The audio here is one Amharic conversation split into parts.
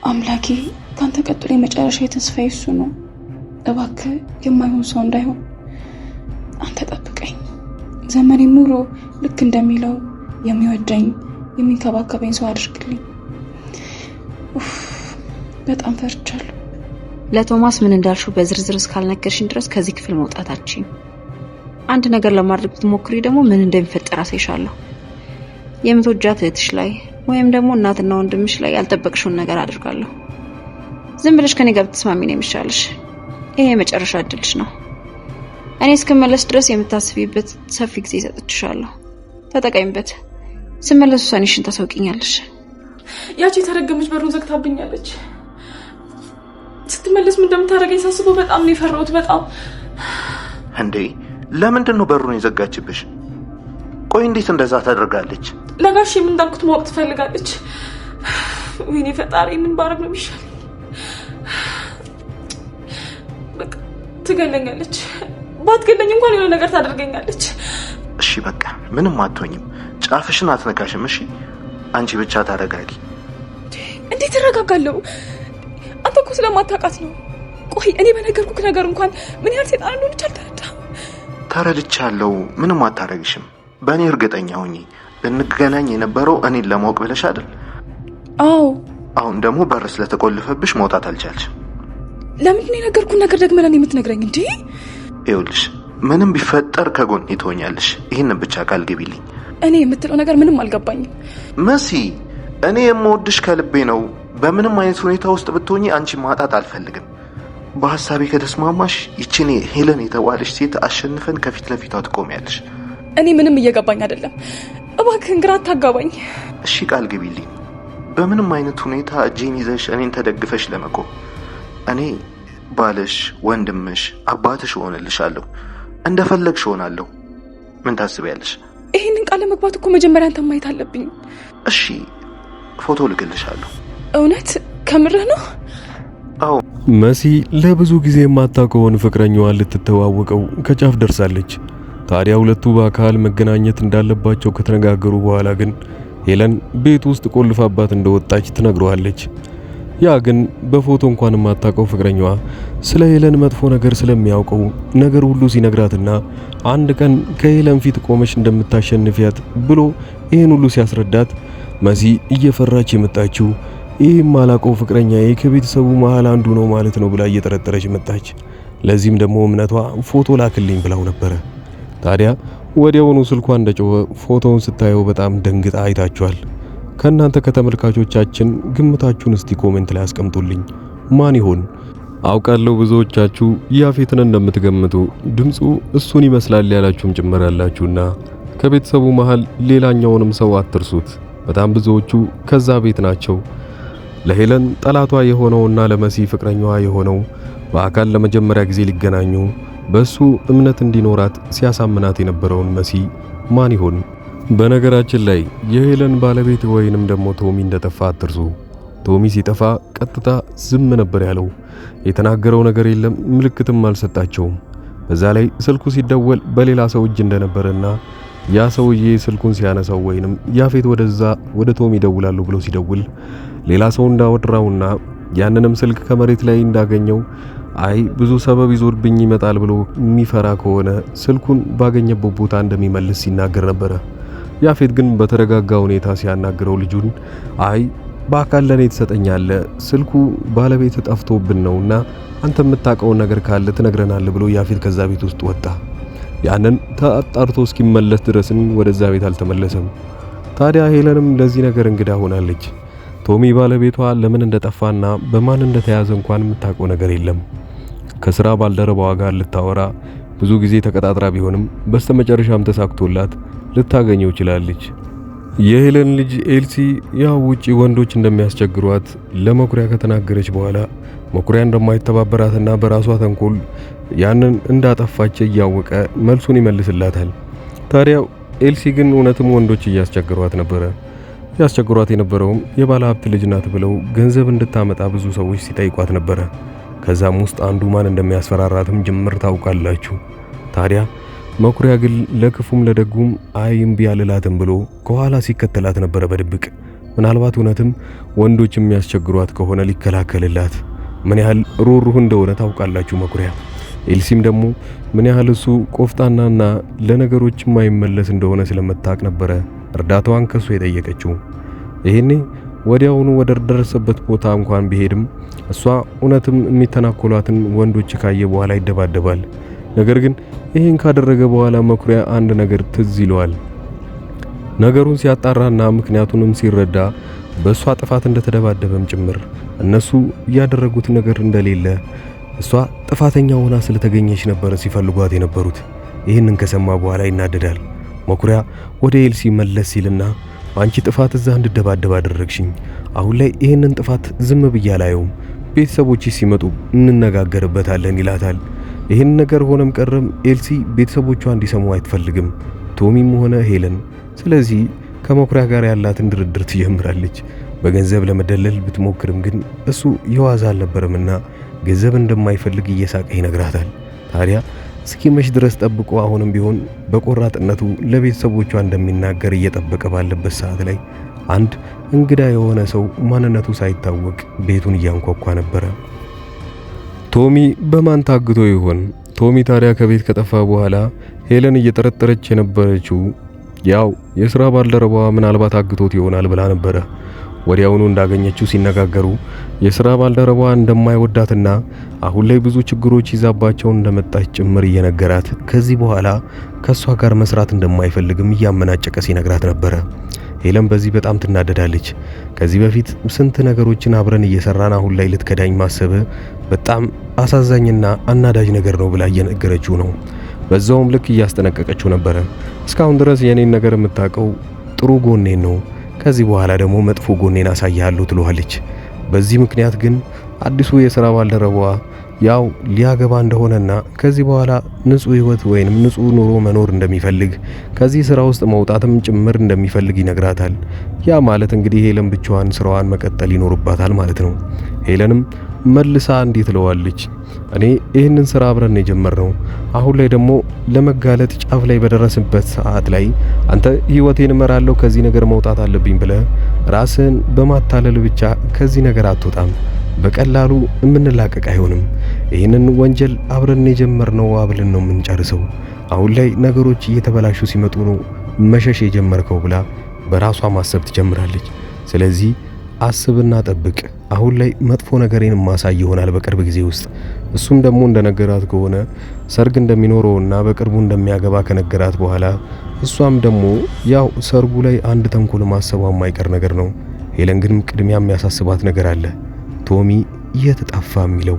አምላኬ ካንተ ቀጥሎ የመጨረሻ የተስፋዬ እሱ ነው። እባክህ የማይሆን ሰው እንዳይሆን አንተ ጠብቀኝ። ዘመኔ ሙሉ ልክ እንደሚለው የሚወደኝ የሚንከባከበኝ ሰው አድርግልኝ። በጣም ፈርቻለሁ። ለቶማስ ምን እንዳልሽው በዝርዝር እስካልነገርሽኝ ድረስ ከዚህ ክፍል መውጣታችን አንድ ነገር ለማድረግ ብትሞክሪ ደግሞ ምን እንደሚፈጠር አሳይሻለሁ። የምትወጃት እህትሽ ላይ ወይም ደግሞ እናትና ወንድምሽ ላይ ያልጠበቅሽውን ነገር አድርጋለሁ። ዝም ብለሽ ከኔ ጋር ብትስማሚ ነው የሚሻልሽ። ይሄ የመጨረሻ እድልሽ ነው። እኔ እስክመለስ ድረስ የምታስቢበት ሰፊ ጊዜ ሰጥቻለሁ። ተጠቀሚበት። ስመለስ ውሳኔሽን ታሳውቂኛለሽ። ያቺ የተረገመች በሩን ዘግታብኛለች። ስትመለስ ምን እንደምታደርገኝ ሳስበው በጣም ነው የፈራሁት። በጣም እንዴ ለምንድን ነው በሩን የዘጋችብሽ? ቆይ እንዴት እንደዛ ታደርጋለች? ለጋሽ ምን እንዳልኩት ማወቅ ትፈልጋለች። ወይኔ ፈጣሪ ምን ባረግ ነው የሚሻል? በቃ ትገለኛለች። ባትገለኝ እንኳን የሆነ ነገር ታደርገኛለች። እሺ በቃ ምንም አትሆኝም። ጫፍሽን አትነካሽም። እሺ አንቺ ብቻ ታረጋጊ። እንዴት ተረጋጋለሁ? አንተ እኮ ስለማታውቃት ነው። ቆይ እኔ በነገርኩህ ነገር እንኳን ምን ያህል ሰይጣን እንደሆነች አልተረዳህም። ተረድቻለሁ። ምንም አታረግሽም። በእኔ እርግጠኛ ሁኚ። ልንገናኝ የነበረው እኔን ለማወቅ ብለሽ አይደል? አዎ። አሁን ደግሞ በር ስለተቆለፈብሽ መውጣት አልቻልሽም። ለምንድን ነው የነገርኩህን ነገር ደግመህ ለኔ የምትነግረኝ እንዴ? ይኸውልሽ ምንም ቢፈጠር ከጎን ትሆኛለሽ። ይሄን ብቻ ቃል ግቢልኝ። እኔ የምትለው ነገር ምንም አልገባኝም መሲ። እኔ የምወድሽ ከልቤ ነው። በምንም አይነት ሁኔታ ውስጥ ብትሆኚ አንቺ ማጣት አልፈልግም። በሐሳቤ ከተስማማሽ ይቺኔ ሄለን የተባለች ሴት አሸንፈን ከፊት ለፊቷ ትቆሚያለሽ። እኔ ምንም እየገባኝ አይደለም። እባክህን ግራ አታጋባኝ። እሺ ቃል ግቢልኝ። በምንም አይነት ሁኔታ እጄን ይዘሽ እኔን ተደግፈሽ ለመቆም እኔ ባልሽ፣ ወንድምሽ፣ አባትሽ ሆነልሻለሁ። እንደፈለግሽ ሆናለሁ። ምን ታስቢያለሽ? ይሄንን ቃል ለመግባት እኮ መጀመሪያ አንተ ማየት አለብኝ። እሺ ፎቶ ልክልሻለሁ። እውነት ከምርህ ነው? አዎ። መሲ ለብዙ ጊዜ የማታውቀውን ፍቅረኛዋን ልትተዋወቀው ከጫፍ ደርሳለች። ታዲያ ሁለቱ በአካል መገናኘት እንዳለባቸው ከተነጋገሩ በኋላ ግን ሄለን ቤት ውስጥ ቆልፋባት እንደወጣች ትነግረዋለች። ያ ግን በፎቶ እንኳን የማታውቀው ፍቅረኛዋ ስለ ሄለን መጥፎ ነገር ስለሚያውቀው ነገር ሁሉ ሲነግራትና አንድ ቀን ከሄለን ፊት ቆመሽ እንደምታሸንፊያት ብሎ ይሄን ሁሉ ሲያስረዳት መሲ እየፈራች የመጣችው ይህ ማላውቀው ፍቅረኛዬ ከቤተሰቡ መሃል አንዱ ነው ማለት ነው ብላ እየጠረጠረች መጣች። ለዚህም ደግሞ እምነቷ ፎቶ ላክልኝ ብላው ነበር። ታዲያ ወዲያውኑ ስልኳ እንደጮኸ ፎቶውን ስታየው በጣም ደንግጣ አይታችኋል። ከእናንተ ከተመልካቾቻችን ግምታችሁን እስቲ ኮሜንት ላይ አስቀምጡልኝ። ማን ይሆን? አውቃለሁ ብዙዎቻችሁ ያፌትን እንደምትገምቱ ድምፁ እሱን ይመስላል ያላችሁም ጭምር ያላችሁና ከቤተሰቡ መሃል ሌላኛውንም ሰው አትርሱት። በጣም ብዙዎቹ ከዛ ቤት ናቸው። ለሄለን ጠላቷ የሆነውና ለመሲ ፍቅረኛዋ የሆነው በአካል ለመጀመሪያ ጊዜ ሊገናኙ በሱ እምነት እንዲኖራት ሲያሳምናት የነበረውን መሲ ማን ይሆን? በነገራችን ላይ የሄለን ባለቤት ወይንም ደግሞ ቶሚ እንደጠፋ አትርሱ። ቶሚ ሲጠፋ ቀጥታ ዝም ነበር ያለው። የተናገረው ነገር የለም፣ ምልክትም አልሰጣቸውም። በዛ ላይ ስልኩ ሲደወል በሌላ ሰው እጅ እንደነበረና ያ ሰውዬ ስልኩን ሲያነሳው ወይንም ያፌት ወደ ቶሚ ይደውላሉ ብሎ ሲደውል ሌላ ሰው እንዳወራውና ያንንም ስልክ ከመሬት ላይ እንዳገኘው አይ ብዙ ሰበብ ይዞብኝ ይመጣል ብሎ የሚፈራ ከሆነ ስልኩን ባገኘበት ቦታ እንደሚመልስ ሲናገር ነበር። ያፌት ግን በተረጋጋ ሁኔታ ሲያናግረው ልጁን አይ በአካል ለኔ ተሰጠኛለህ፣ ስልኩ ባለቤት ጠፍቶብን ነውና አንተ የምታውቀው ነገር ካለ ትነግረናለህ ብሎ ያፌት ከዛ ቤት ውስጥ ወጣ። ያንን ተጣርቶ እስኪመለስ ድረስን ወደዛ ቤት አልተመለሰም። ታዲያ ሄለንም ለዚህ ነገር እንግዳ ሆናለች። ቶሚ ባለቤቷ ለምን እንደጠፋና በማን እንደተያዘ እንኳን የምታውቀው ነገር የለም። ከስራ ባልደረባዋ ጋር ልታወራ ብዙ ጊዜ ተቀጣጥራ ቢሆንም በስተመጨረሻም ተሳክቶላት ልታገኘው ይችላልች። የሄለን ልጅ ኤልሲ ያው ውጪ ወንዶች እንደሚያስቸግሯት ለመኩሪያ ከተናገረች በኋላ መኩሪያ እንደማይተባበራትና በራሷ ተንኮል ያንን እንዳጠፋች እያወቀ መልሱን ይመልስላታል። ታዲያ ኤልሲ ግን እውነትም ወንዶች እያስቸግሯት ነበር። ያስቸግሯት የነበረውም የባለ ሀብት ልጅ ናት ብለው ገንዘብ እንድታመጣ ብዙ ሰዎች ሲጠይቋት ነበር። ከዛም ውስጥ አንዱ ማን እንደሚያስፈራራትም ጅምር ታውቃላችሁ። ታዲያ መኩሪያ ግን ለክፉም ለደጉም አይም ቢያልላትም ብሎ ከኋላ ሲከተላት ነበር በድብቅ። ምናልባት እውነትም ወንዶች የሚያስቸግሯት ከሆነ ሊከላከልላት ምን ያህል ሩህሩህ እንደሆነ ታውቃላችሁ መኩሪያ። ኤልሲም ደግሞ ምን ያህል እሱ ቆፍጣናና ለነገሮች የማይመለስ እንደሆነ ስለመታቅ ነበረ እርዳታዋን ከሱ የጠየቀችው። ይሄኔ ወዲያውኑ ወደ ደረሰበት ቦታ እንኳን ቢሄድም እሷ እውነትም የሚተናኮሏትን ወንዶች ካየ በኋላ ይደባደባል። ነገር ግን ይሄን ካደረገ በኋላ መኩሪያ አንድ ነገር ትዝ ይለዋል። ነገሩን ሲያጣራና ምክንያቱንም ሲረዳ በእሷ ጥፋት እንደተደባደበም ጭምር እነሱ ያደረጉት ነገር እንደሌለ እሷ ጥፋተኛ ሆና ስለተገኘች ነበር ሲፈልጓት የነበሩት። ይህንን ከሰማ በኋላ ይናደዳል። መኩሪያ ወደ ኤልሲ መለስ ሲልና አንቺ ጥፋት እዛ እንድደባደብ አደረግሽኝ። አሁን ላይ ይህንን ጥፋት ዝም ብዬ አላየውም። ቤተሰቦች ሲመጡ እንነጋገርበታለን ይላታል። ይህን ነገር ሆነም ቀረም ኤልሲ ቤተሰቦቿ እንዲሰሙ አትፈልግም፣ ቶሚም ሆነ ሄለን። ስለዚህ ከመኩሪያ ጋር ያላትን ድርድር ትጀምራለች። በገንዘብ ለመደለል ብትሞክርም ግን እሱ የዋዛ አልነበረምና ገንዘብ እንደማይፈልግ እየሳቀ ይነግራታል። ታዲያ እስኪመሽ ድረስ ጠብቆ አሁንም ቢሆን በቆራጥነቱ ለቤተሰቦቿ እንደሚናገር እየጠበቀ ባለበት ሰዓት ላይ አንድ እንግዳ የሆነ ሰው ማንነቱ ሳይታወቅ ቤቱን እያንኳኳ ነበረ። ቶሚ በማን ታግቶ ይሆን? ቶሚ ታዲያ ከቤት ከጠፋ በኋላ ሄለን እየጠረጠረች የነበረችው ያው የሥራ ባልደረባዋ ምናልባት አግቶት ይሆናል ብላ ነበረ። ወዲያውኑ እንዳገኘችው ሲነጋገሩ የሥራ ባልደረባዋ እንደማይወዳትና አሁን ላይ ብዙ ችግሮች ይዛባቸው እንደመጣች ጭምር እየነገራት ከዚህ በኋላ ከሷ ጋር መስራት እንደማይፈልግም እያመናጨቀ ሲነግራት ነበረ። ሄለን በዚህ በጣም ትናደዳለች። ከዚህ በፊት ስንት ነገሮችን አብረን እየሰራን አሁን ላይ ልትከዳኝ ማሰብ በጣም አሳዛኝና አናዳጅ ነገር ነው ብላ እየነገረችው ነው። በዛውም ልክ እያስጠነቀቀችው ነበረ። እስካሁን ድረስ የኔን ነገር የምታውቀው ጥሩ ጎኔን ነው፣ ከዚህ በኋላ ደግሞ መጥፎ ጎኔን አሳያለሁ ትለዋለች። በዚህ ምክንያት ግን አዲሱ የሥራ ባልደረባዋ ያው ሊያገባ እንደሆነና ከዚህ በኋላ ንጹህ ህይወት ወይንም ንጹህ ኑሮ መኖር እንደሚፈልግ ከዚህ ስራ ውስጥ መውጣትም ጭምር እንደሚፈልግ ይነግራታል። ያ ማለት እንግዲህ ሄለን ብቻዋን ስራዋን መቀጠል ይኖርባታል ማለት ነው። ሄለንም መልሳ እንዴት ትለዋለች፣ እኔ ይህንን ስራ አብረን የጀመርነው አሁን ላይ ደግሞ ለመጋለጥ ጫፍ ላይ በደረስበት ሰዓት ላይ አንተ ህይወቴን እመራለሁ ከዚህ ነገር መውጣት አለብኝ ብለህ ራስን በማታለል ብቻ ከዚህ ነገር አትወጣም። በቀላሉ የምንላቀቅ አይሆንም። ይህንን ወንጀል አብረን የጀመርነው አብለን ነው የምንጨርሰው። አሁን ላይ ነገሮች እየተበላሹ ሲመጡ ነው መሸሽ የጀመርከው ብላ በራሷ ማሰብ ትጀምራለች። ስለዚህ አስብና ጠብቅ፣ አሁን ላይ መጥፎ ነገሬን ማሳይ ይሆናል በቅርብ ጊዜ ውስጥ። እሱም ደግሞ እንደነገራት ከሆነ ሰርግ እንደሚኖረውና በቅርቡ እንደሚያገባ ከነገራት በኋላ እሷም ደግሞ ያው ሰርጉ ላይ አንድ ተንኮል ማሰቧ የማይቀር ነገር ነው። ሄለን ግን ቅድሚያ የሚያሳስባት ነገር አለ። ቶሚ የት ጠፋ የሚለው።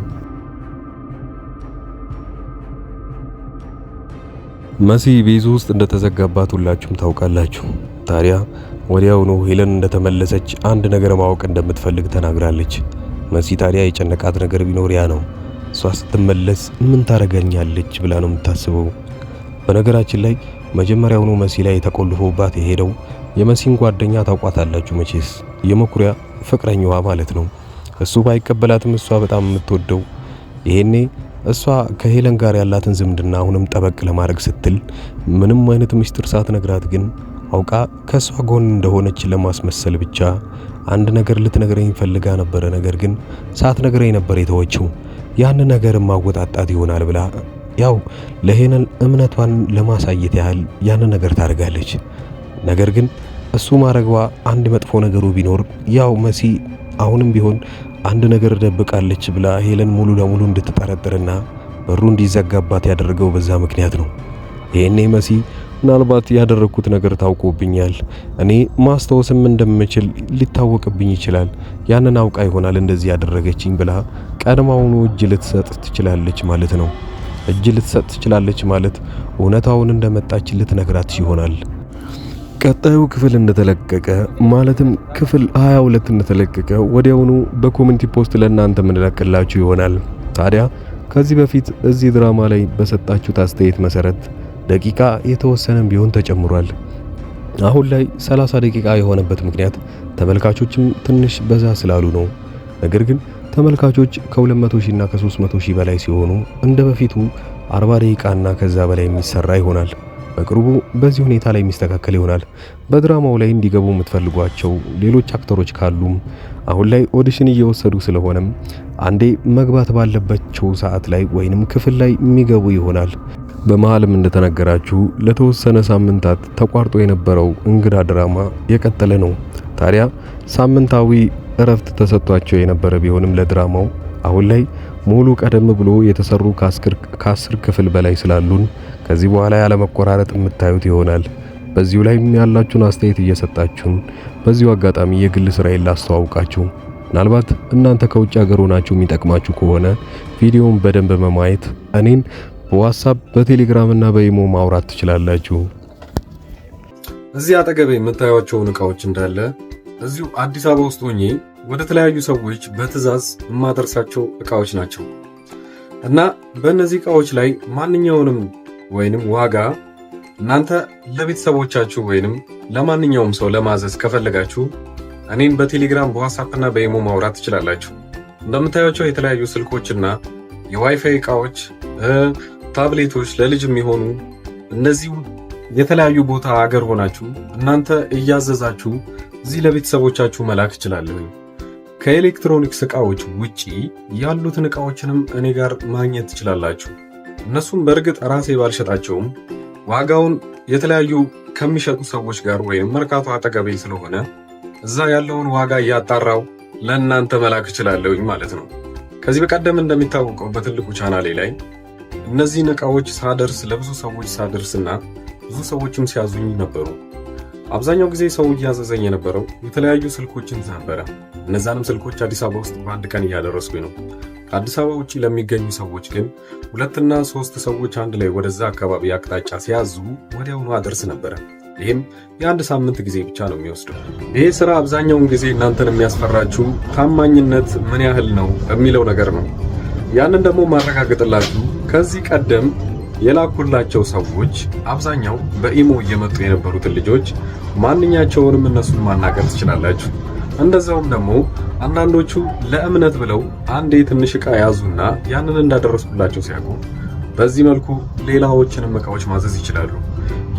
መሲ ቤዙ ውስጥ እንደተዘጋባት ሁላችሁም ታውቃላችሁ። ታዲያ ወዲያውኑ ሄለን እንደተመለሰች አንድ ነገር ማወቅ እንደምትፈልግ ተናግራለች። መሲ ታዲያ የጨነቃት ነገር ቢኖር ያ ነው። እሷ ስትመለስ ምን ታረጋኛለች ብላ ነው የምታስበው። በነገራችን ላይ መጀመሪያውኑ መሲ ላይ ተቆልፎባት የሄደው የመሲን ጓደኛ ታውቋታላችሁ መቼስ፣ የመኩሪያ ፍቅረኛዋ ማለት ነው። እሱ ባይቀበላትም እሷ በጣም የምትወደው ይሄኔ እሷ ከሄለን ጋር ያላትን ዝምድና አሁንም ጠበቅ ለማድረግ ስትል ምንም አይነት ምስጢር ሳትነግራት ግን አውቃ ከሷ ጎን እንደሆነች ለማስመሰል ብቻ አንድ ነገር ልትነግረኝ ፈልጋ ነበረ። ነገር ግን ሳትነግረኝ ነበር የተወችው። ያን ነገር ማወጣጣት ይሆናል ብላ ያው ለሄለን እምነቷን ለማሳየት ያህል ያን ነገር ታደርጋለች። ነገር ግን እሱ ማረግዋ አንድ መጥፎ ነገሩ ቢኖር ያው መሲ አሁንም ቢሆን አንድ ነገር ደብቃለች ብላ ሄለን ሙሉ ለሙሉ እንድትጠረጥርና በሩ እንዲዘጋባት ያደረገው በዛ ምክንያት ነው። ይሄኔ መሲ ምናልባት ያደረኩት ነገር ታውቆብኛል፣ እኔ ማስታወስም እንደምችል ሊታወቅብኝ ይችላል፣ ያንን አውቃ ይሆናል እንደዚህ ያደረገችኝ ብላ ቀድማውኑ እጅ ልትሰጥ ትችላለች ማለት ነው። እጅ ልትሰጥ ትችላለች ማለት እውነታውን እንደመጣች ልትነግራት ይሆናል። ቀጣዩ ክፍል እንደተለቀቀ ማለትም ክፍል 22 እንደተለቀቀ ወዲያውኑ በኮሚኒቲ ፖስት ለእናንተ ምንለቅላችሁ ይሆናል። ታዲያ ከዚህ በፊት እዚህ ድራማ ላይ በሰጣችሁት አስተያየት መሰረት ደቂቃ የተወሰነም ቢሆን ተጨምሯል። አሁን ላይ 30 ደቂቃ የሆነበት ምክንያት ተመልካቾችም ትንሽ በዛ ስላሉ ነው። ነገር ግን ተመልካቾች ከ200 ሺህ እና ከ300 ሺህ በላይ ሲሆኑ እንደ በፊቱ 40 ደቂቃና ከዛ በላይ የሚሰራ ይሆናል። በቅርቡ በዚህ ሁኔታ ላይ የሚስተካከል ይሆናል። በድራማው ላይ እንዲገቡ የምትፈልጓቸው ሌሎች አክተሮች ካሉም አሁን ላይ ኦዲሽን እየወሰዱ ስለሆነም አንዴ መግባት ባለባቸው ሰዓት ላይ ወይንም ክፍል ላይ የሚገቡ ይሆናል። በመሃልም እንደተነገራችሁ ለተወሰነ ሳምንታት ተቋርጦ የነበረው እንግዳ ድራማ የቀጠለ ነው። ታዲያ ሳምንታዊ እረፍት ተሰጥቷቸው የነበረ ቢሆንም ለድራማው አሁን ላይ ሙሉ ቀደም ብሎ የተሰሩ ከ10 ክፍል በላይ ስላሉን ከዚህ በኋላ ያለ መቆራረጥ የምታዩት ይሆናል። በዚሁ ላይ ያላችሁን አስተያየት እየሰጣችሁን በዚሁ አጋጣሚ የግል ስራዬን ላስተዋውቃችሁ። ምናልባት እናንተ ከውጭ ሀገር ሆናችሁ የሚጠቅማችሁ ከሆነ ቪዲዮውን በደንብ በማየት እኔን በዋትስአፕ በቴሌግራም እና በኢሞ ማውራት ትችላላችሁ። እዚህ አጠገቤ የምታዩቸውን እቃዎች እንዳለ እዚሁ አዲስ አበባ ውስጥ ሆኜ ወደ ተለያዩ ሰዎች በትዕዛዝ የማደርሳቸው እቃዎች ናቸው እና በእነዚህ እቃዎች ላይ ማንኛውንም ወይንም ዋጋ እናንተ ለቤተሰቦቻችሁ ወይንም ለማንኛውም ሰው ለማዘዝ ከፈለጋችሁ እኔን በቴሌግራም በዋትስአፕ እና በኢሞ ማውራት ትችላላችሁ። እንደምታዩቸው የተለያዩ ስልኮችና የዋይፋይ እቃዎች፣ ታብሌቶች ለልጅ የሚሆኑ እነዚህ የተለያዩ ቦታ አገር ሆናችሁ እናንተ እያዘዛችሁ እዚህ ለቤተሰቦቻችሁ መላክ እችላለሁ። ከኤሌክትሮኒክስ እቃዎች ውጪ ያሉትን እቃዎችንም እኔ ጋር ማግኘት ትችላላችሁ። እነሱም በእርግጥ ራሴ ባልሸጣቸውም ዋጋውን የተለያዩ ከሚሸጡ ሰዎች ጋር ወይም መርካቶ አጠገቤ ስለሆነ እዛ ያለውን ዋጋ እያጣራው ለእናንተ መላክ እችላለሁኝ ማለት ነው። ከዚህ በቀደም እንደሚታወቀው በትልቁ ቻናሌ ላይ እነዚህን እቃዎች ሳደርስ ለብዙ ሰዎች ሳደርስና ብዙ ሰዎችም ሲያዙኝ ነበሩ። አብዛኛው ጊዜ ሰው እያዘዘኝ የነበረው የተለያዩ ስልኮችን ነበረ። እነዛንም ስልኮች አዲስ አበባ ውስጥ በአንድ ቀን እያደረስኩኝ ነው። ከአዲስ አበባ ውጪ ለሚገኙ ሰዎች ግን 2 እና 3 ሰዎች አንድ ላይ ወደዛ አካባቢ አቅጣጫ ሲያዙ ወዲያውኑ አደርስ ነበረ። ይህም የአንድ ሳምንት ጊዜ ብቻ ነው የሚወስደው። ይሄ ስራ አብዛኛውን ጊዜ እናንተን የሚያስፈራችሁ ታማኝነት ምን ያህል ነው የሚለው ነገር ነው። ያንን ደግሞ ማረጋገጥላችሁ ከዚህ ቀደም የላኩላቸው ሰዎች አብዛኛው በኢሞ እየመጡ የነበሩትን ልጆች ማንኛቸውንም እነሱን ማናገር ትችላላችሁ። እንደዛውም ደግሞ አንዳንዶቹ ለእምነት ብለው አንዴ ትንሽ ዕቃ ያዙና ያንን እንዳደረስኩላቸው ሲያውቁ በዚህ መልኩ ሌላዎችንም ዕቃዎች ማዘዝ ይችላሉ።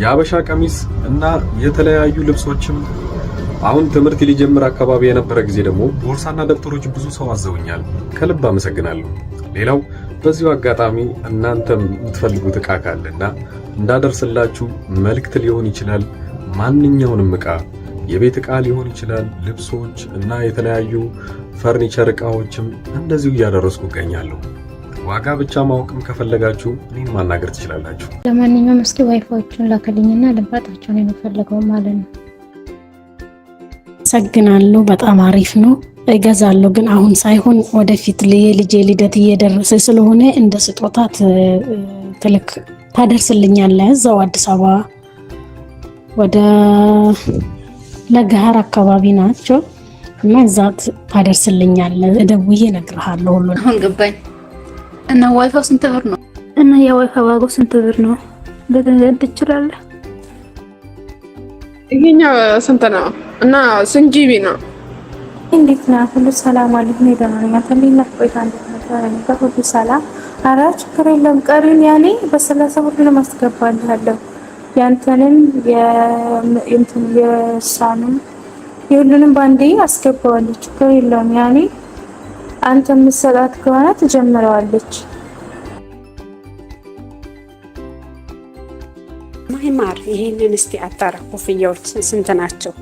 የአበሻ ቀሚስ እና የተለያዩ ልብሶችም አሁን ትምህርት ሊጀምር አካባቢ የነበረ ጊዜ ደግሞ ቦርሳና ደብተሮች ብዙ ሰው አዘውኛል። ከልብ አመሰግናለሁ። ሌላው በዚሁ አጋጣሚ እናንተም የምትፈልጉት ዕቃ ካለና እንዳደርስላችሁ መልእክት ሊሆን ይችላል። ማንኛውንም ዕቃ የቤት ዕቃ ሊሆን ይችላል፣ ልብሶች እና የተለያዩ ፈርኒቸር ዕቃዎችም እንደዚሁ እያደረስኩ እገኛለሁ። ዋጋ ብቻ ማወቅም ከፈለጋችሁ እኔን ማናገር ትችላላችሁ። ለማንኛውም እስኪ ዋይፋዎቹን ላከልኝና ልባጣቸውን የምፈልገው ማለት ነው። አመሰግናለሁ። በጣም አሪፍ ነው። እገዛለሁ፣ ግን አሁን ሳይሆን ወደፊት የልጄ ልደት እየደረሰ ስለሆነ እንደ ስጦታ ታደርስልኛለህ። እዛው አዲስ አበባ ወደ ለገሃር አካባቢ ናቸው እና እዛ ታደርስልኛለህ። ደውዬ እነግርሃለሁ ሁሉ። አሁን ገባኝ። እና ዋይፋው ስንት ብር ነው? እና የዋይፋው ዋጋው ስንት ብር ነው? ልትነግረኝ ትችላለህ? ይሄኛው ስንት ነው? እና ስንት ጂቢ ነው? እንዴት ነው? ሁሉ ሰላም አለኝ። ደህና ነኝ። አተሊና ቆይታ እንደተመጣጣኝ ሁሉ ሰላም። ኧረ ችግር የለም። ቀሪውን ያኔ በ30 ሁሉንም አስገባልሃለሁ። ያንተንም የእሷንም የሁሉንም ባንዴ አስገባዋለሁ። ችግር የለውም። ያኔ አንተ የምትሰጣት ከሆነ ትጀምረዋለች። ማይማር ይሄንን እስቲ አጣራ። ኮፍያዎች ስንት ናቸው?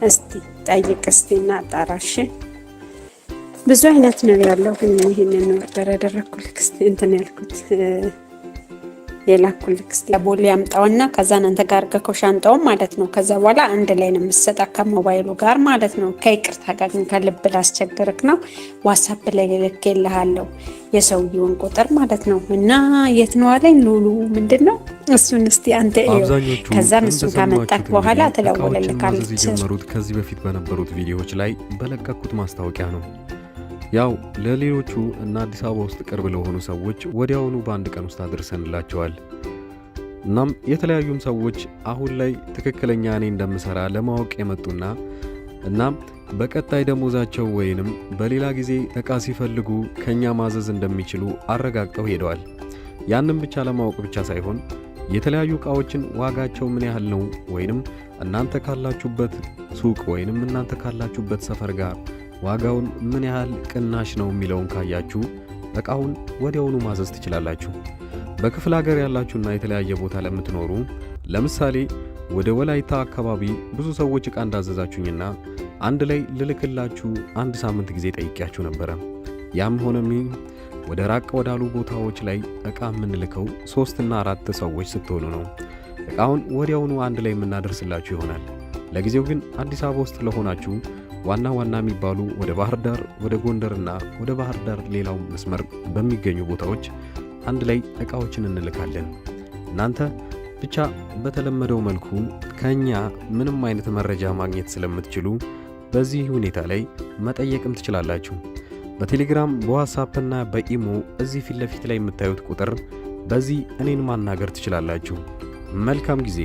እስቲ ጠይቅ እስቲ እና አጣራሽ። ብዙ አይነት ነው ያለው፣ ግን ይሄንን ነው ያደረኩልክ። እስቲ እንትን ያልኩት የላኩልክ እስቲ ቦሌ ያምጣውና ከዛ አንተ ጋር ገከው ሻንጣው ማለት ነው። ከዛ በኋላ አንድ ላይ ነው የምትሰጣ ከሞባይሉ ጋር ማለት ነው። ከይቅርታ ጋር ግን ከልብ ላስቸግርክ ነው። ዋትስአፕ ላይ ልኬልሃለሁ የሰውየውን ቁጥር ማለት ነው። እና የት ነው አለኝ ሉሉ ምንድነው እሱን እስቲ አንተ ከዛ እሱን ካመጣክ በኋላ ተለወለልካለች። የጀመሩት ከዚህ በፊት በነበሩት ቪዲዮዎች ላይ በለቀኩት ማስታወቂያ ነው። ያው ለሌሎቹ እና አዲስ አበባ ውስጥ ቅርብ ለሆኑ ሰዎች ወዲያውኑ በአንድ ቀን ውስጥ አድርሰንላቸዋል። እናም የተለያዩም ሰዎች አሁን ላይ ትክክለኛ እኔ እንደምሰራ ለማወቅ የመጡና እናም በቀጣይ ደሞዛቸው ወይንም በሌላ ጊዜ ዕቃ ሲፈልጉ ከኛ ማዘዝ እንደሚችሉ አረጋግጠው ሄደዋል። ያንን ብቻ ለማወቅ ብቻ ሳይሆን የተለያዩ እቃዎችን ዋጋቸው ምን ያህል ነው ወይንም እናንተ ካላችሁበት ሱቅ ወይንም እናንተ ካላችሁበት ሰፈር ጋር ዋጋውን ምን ያህል ቅናሽ ነው የሚለውን ካያችሁ እቃውን ወዲያውኑ ማዘዝ ትችላላችሁ። በክፍለ ሀገር ያላችሁና የተለያየ ቦታ ለምትኖሩ ለምሳሌ ወደ ወላይታ አካባቢ ብዙ ሰዎች እቃ እንዳዘዛችሁኝና አንድ ላይ ልልክላችሁ አንድ ሳምንት ጊዜ ጠይቄያችሁ ነበረ። ያም ሆነም ወደ ራቅ ወዳሉ ቦታዎች ላይ እቃ የምንልከው 3 እና 4 ሰዎች ስትሆኑ ነው። እቃውን ወዲያውኑ አንድ ላይ የምናደርስላችሁ ይሆናል። ለጊዜው ግን አዲስ አበባ ውስጥ ለሆናችሁ ዋና ዋና የሚባሉ ወደ ባህር ዳር፣ ወደ ጎንደርና ወደ ባህር ዳር ሌላው መስመር በሚገኙ ቦታዎች አንድ ላይ እቃዎችን እንልካለን። እናንተ ብቻ በተለመደው መልኩ ከኛ ምንም አይነት መረጃ ማግኘት ስለምትችሉ በዚህ ሁኔታ ላይ መጠየቅም ትችላላችሁ። በቴሌግራም በዋትስአፕ እና በኢሞ እዚህ ፊት ለፊት ላይ የምታዩት ቁጥር በዚህ እኔን ማናገር ትችላላችሁ። መልካም ጊዜ።